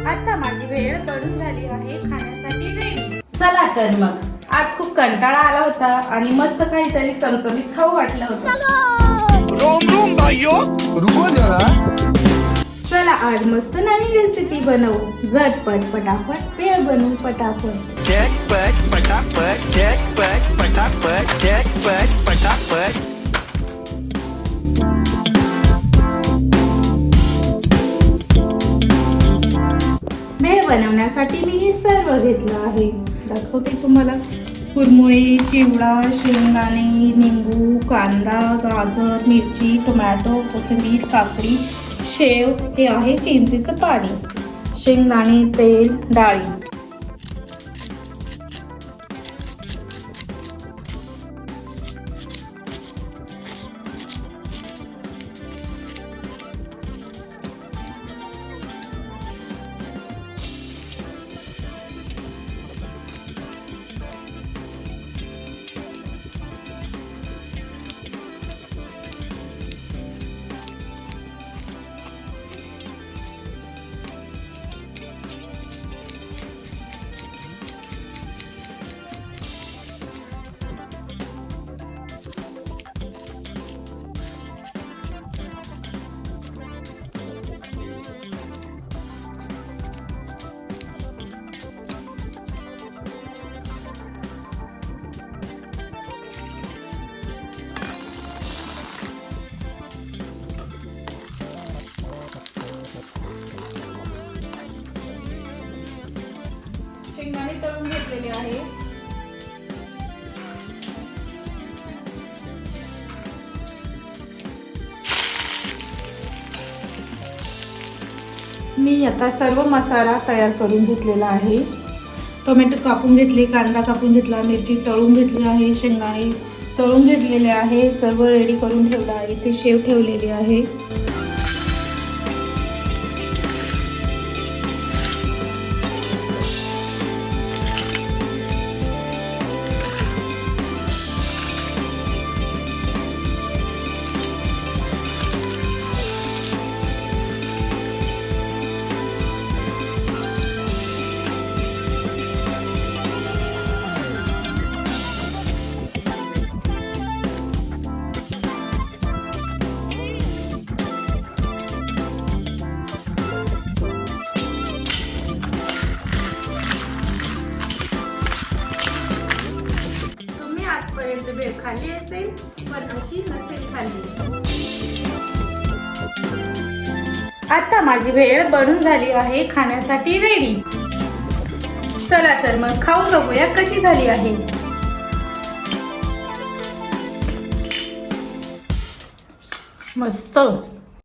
आता माझी वेळ बनून झाली आहे खाण्यासाठी रेडी। चला तर मग, आज खूप कंटाळा आला होता आणि मस्त काहीतरी चमचमीत खाऊ वाटलं होतं। रोम रोम भाइयों, रुको जरा। चला आज मस्त नवीन रेसिपी बनवू। झटपट पटापट वेळ बनवू पटापट। झटपट पटापट, झटपट पटापट, झटपट पटापट। भेळ बनवण्यासाठी मी हे सर्व घेतलं आहे, दाखवते तुम्हाला। कुरमुळे, चिवडा, शेंगदाणे, निंबू, कांदा, गाजर, मिरची, टोमॅटो, कोथिंबीर, काकडी, शेव, हे आहे चिंचेचं पाणी, शेंगदाणे, तेल, डाळी। शेंगदाणे तळून घेतलेले आहे। मी आता सर्व मसाला तयार करून घेतलेला आहे। टोमॅटो कापून घेतले, कांदा कापून घेतला, मिरची तळून घेतली आहे, शेंगदाणे तळून घेतलेले आहे, सर्व रेडी करून ठेवलं आहे। ते शेव ठेवलेली आहे। आजपर्यंत भेळ खाल्ली असेल, पण अशी नसेल खाल्ली। आता माझी भेळ बनून झाली आहे खाण्यासाठी रेडी। चला तर मग खाऊन बघूया कशी झाली आहे। मस्त।